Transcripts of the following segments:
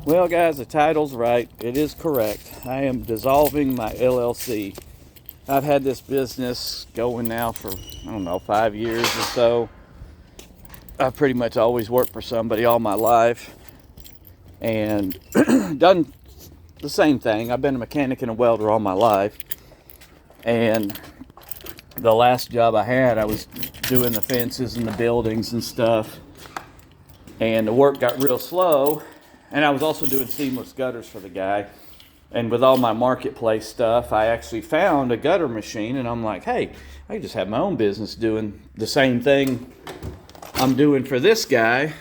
Well, guys, the title's right. It is correct. I am dissolving my LLC. I've had this business going now for, 5 years or so. I've pretty much always worked for somebody all my life and done the same thing. I've been a mechanic and a welder all my life. And the last job I had, I was doing the fences and the buildings and stuff. And the work got real slow. And I was also doing seamless gutters for the guy. And with all my marketplace stuff, I actually found a gutter machine. And I'm like, hey, I can just have my own business doing the same thing I'm doing for this guy.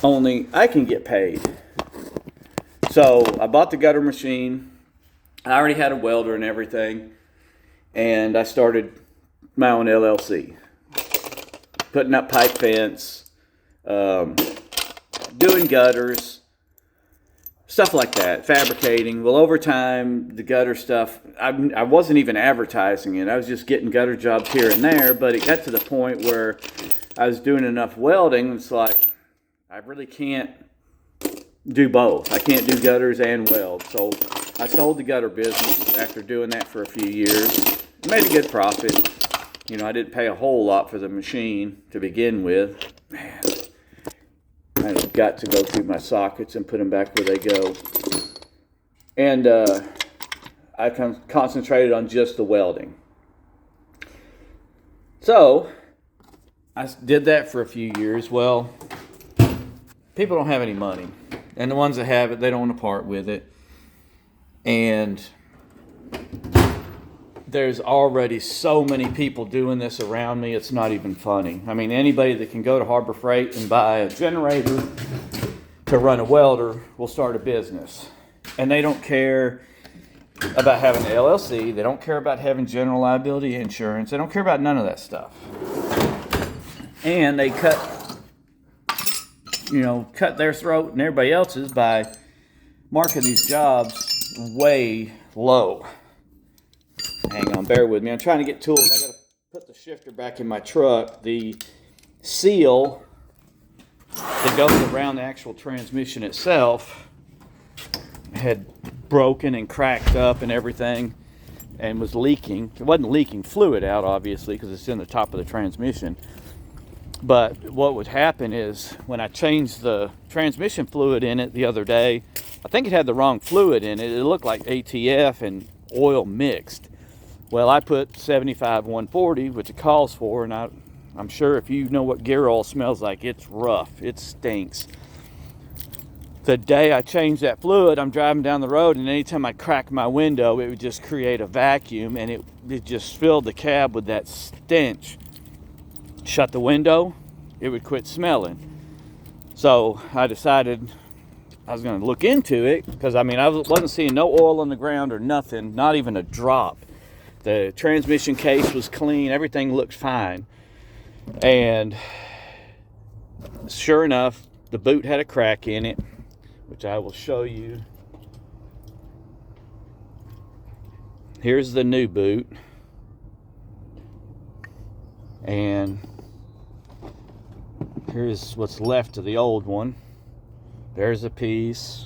Only I can get paid. So I bought the gutter machine. I already had a welder and everything. And I started my own LLC. Putting up pipe fence. Doing gutters, stuff like that, fabricating. Well, over time, the gutter stuff, I wasn't even advertising it. I was just getting gutter jobs here and there, but it got to the point where I was doing enough welding. It's like, I really can't do both. I can't do gutters and weld. So I sold the gutter business after doing that for a few years. Made a good profit. I didn't pay a whole lot for the machine to begin with. Man. I've got to go through my sockets and put them back where they go. And I concentrated on just the welding. So I did that for a few years. Well, people don't have any money. And the ones that have it, they don't want to part with it. And there's already so many people doing this around me, it's not even funny. I mean, anybody that can go to Harbor Freight and buy a generator to run a welder will start a business. And they don't care about having an LLC. They don't care about having general liability insurance. They don't care about none of that stuff. And they cut their throat and everybody else's by marking these jobs way low. Hang on, bear with me. I'm trying to get tools. I got to put the shifter back in my truck. The seal that goes around the actual transmission itself had broken and cracked up and everything and was leaking. It wasn't leaking fluid out, obviously, because it's in the top of the transmission. But what would happen is when I changed the transmission fluid in it the other day, I think it had the wrong fluid in it. It looked like ATF and oil mixed. Well, I put 75-140, which it calls for, and I'm sure if you know what gear oil smells like, it's rough. It stinks. The day I changed that fluid, I'm driving down the road, and anytime I crack my window, it would just create a vacuum, and it just filled the cab with that stench. Shut the window, it would quit smelling. So I decided I was going to look into it, because, I wasn't seeing no oil on the ground or nothing, not even a drop. The transmission case was clean. Everything looked fine. And sure enough, the boot had a crack in it, which I will show you. Here's the new boot. And here's what's left of the old one. There's a piece.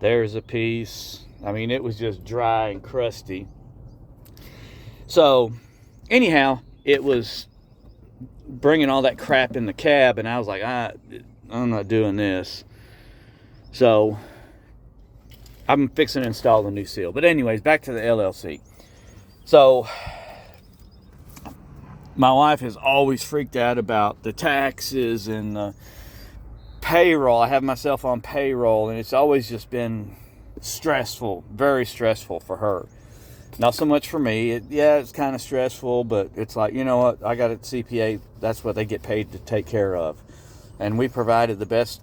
There's a piece. It was just dry and crusty. So, anyhow, it was bringing all that crap in the cab, and I was like, I'm not doing this. So, I'm fixing to install a new seal. But anyways, back to the LLC. So, my wife has always freaked out about the taxes and the payroll. I have myself on payroll, and it's always just been stressful, very stressful for her. Not so much for me. It's kind of stressful, but it's like, you know what? I got a CPA. That's what they get paid to take care of. And we provided the best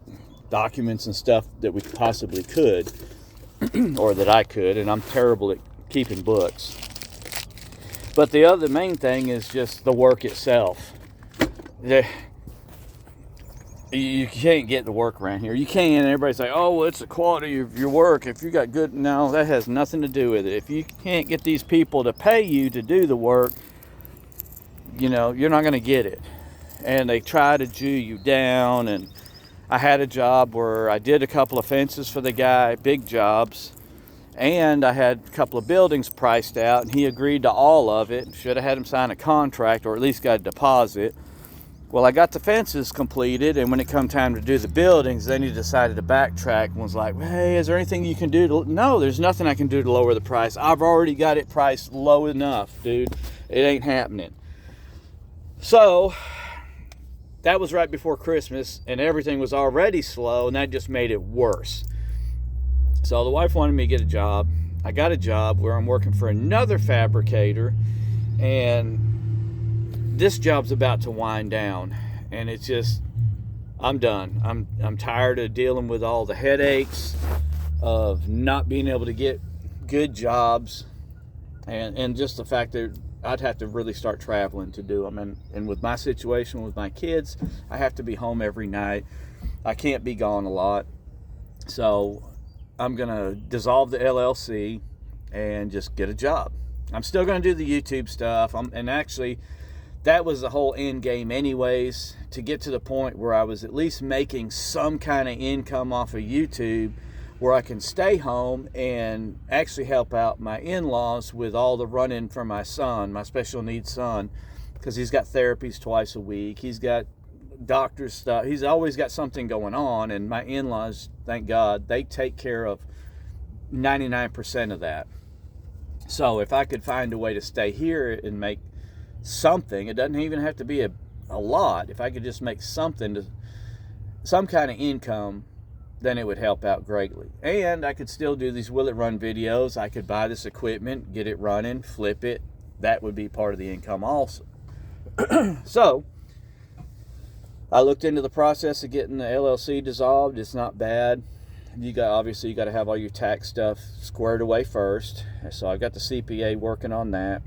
documents and stuff that we possibly could, or that I could, and I'm terrible at keeping books. But the main thing is just the work itself. You can't get the work around here. You can, and everybody's like, oh, well, it's the quality of your work. If you got good, no, that has nothing to do with it. If you can't get these people to pay you to do the work, you're not going to get it. And they try to Jew you down, and I had a job where I did a couple of fences for the guy, big jobs, and I had a couple of buildings priced out, and he agreed to all of it. Should have had him sign a contract or at least got a deposit. Well, I got the fences completed, and when it come time to do the buildings, then he decided to backtrack and was like, hey, is there anything you can do to... No, there's nothing I can do to lower the price. I've already got it priced low enough, dude. It ain't happening. So that was right before Christmas, and everything was already slow, and that just made it worse. So the wife wanted me to get a job. I got a job where I'm working for another fabricator, and this job's about to wind down, and it's just, I'm done. I'm tired of dealing with all the headaches of not being able to get good jobs, and just the fact that I'd have to really start traveling to do them. And with my situation with my kids, I have to be home every night. I can't be gone a lot. So I'm going to dissolve the LLC and just get a job. I'm still going to do the YouTube stuff. And actually, that was the whole end game anyways, to get to the point where I was at least making some kind of income off of YouTube, where I can stay home and actually help out my in-laws with all the running for my son, my special needs son, because he's got therapies twice a week. He's got doctor's stuff. He's always got something going on, and my in-laws, thank God, they take care of 99% of that. So if I could find a way to stay here and make something, it doesn't even have to be a lot. If I could just make something, some kind of income, then it would help out greatly. And I could still do these Will It Run videos. I could buy this equipment, get it running, flip it. That would be part of the income also. So I looked into the process of getting the LLC dissolved. It's not bad. Obviously you got to have all your tax stuff squared away first. So I got the CPA working on that.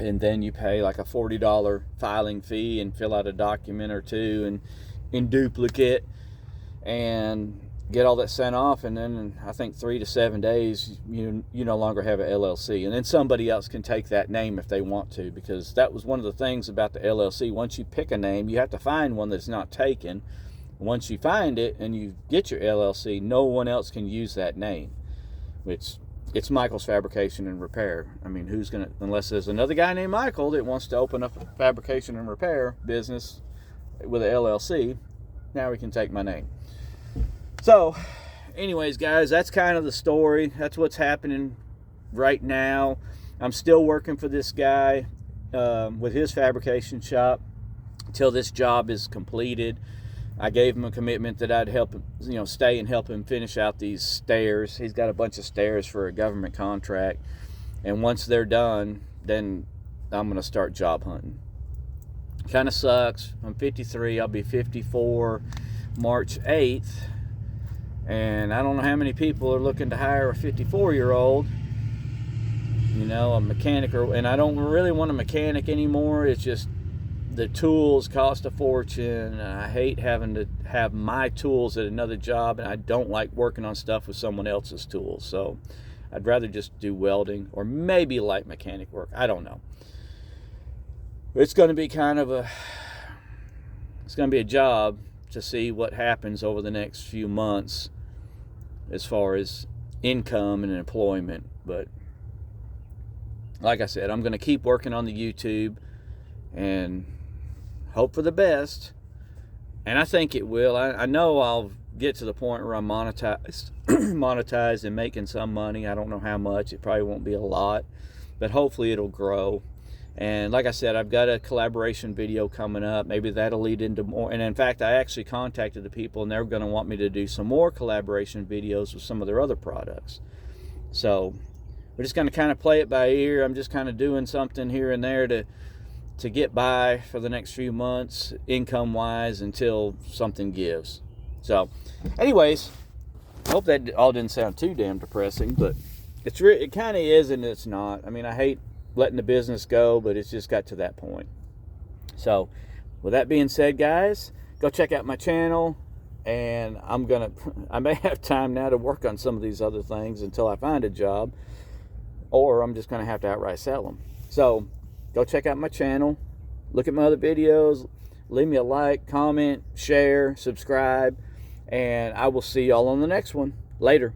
And then you pay like a $40 filing fee and fill out a document or two and in duplicate and get all that sent off. And then in, I think 3 to 7 days, you no longer have an LLC. And then somebody else can take that name if they want to, because that was one of the things about the LLC. Once you pick a name, you have to find one that's not taken. Once you find it and you get your LLC, no one else can use that name, which it's Michael's Fabrication and Repair. I mean, who's going to, unless there's another guy named Michael that wants to open up a fabrication and repair business with an LLC, now he can take my name. So, anyways, guys, that's kind of the story. That's what's happening right now. I'm still working for this guy with his fabrication shop until this job is completed. I gave him a commitment that I'd help him, stay and help him finish out these stairs. He's got a bunch of stairs for a government contract. And once they're done, then I'm going to start job hunting. Kind of sucks. I'm 53. I'll be 54 March 8th. And I don't know how many people are looking to hire a 54-year-old. A mechanic. And I don't really want a mechanic anymore. It's just the tools cost a fortune, and I hate having to have my tools at another job, and I don't like working on stuff with someone else's tools. So I'd rather just do welding or maybe light mechanic work. I don't know. It's going to be it's going to be a job to see what happens over the next few months as far as income and employment. But like I said, I'm going to keep working on the YouTube and hope for the best, and I think it will. I know I'll get to the point where I'm monetized and making some money. I don't know how much. It probably won't be a lot, but hopefully it'll grow. And like I said, I've got a collaboration video coming up. Maybe that'll lead into more. And in fact, I actually contacted the people, and they're going to want me to do some more collaboration videos with some of their other products. So we're just going to kind of play it by ear. I'm just kind of doing something here and there to get by for the next few months, income-wise, until something gives. So, anyways, I hope that all didn't sound too damn depressing, but it kind of is and it's not. I mean, I hate letting the business go, but it's just got to that point. So, with that being said, guys, go check out my channel, and I may have time now to work on some of these other things until I find a job, or I'm just going to have to outright sell them. So, go check out my channel, look at my other videos, leave me a like, comment, share, subscribe, And I will see y'all on the next one. Later.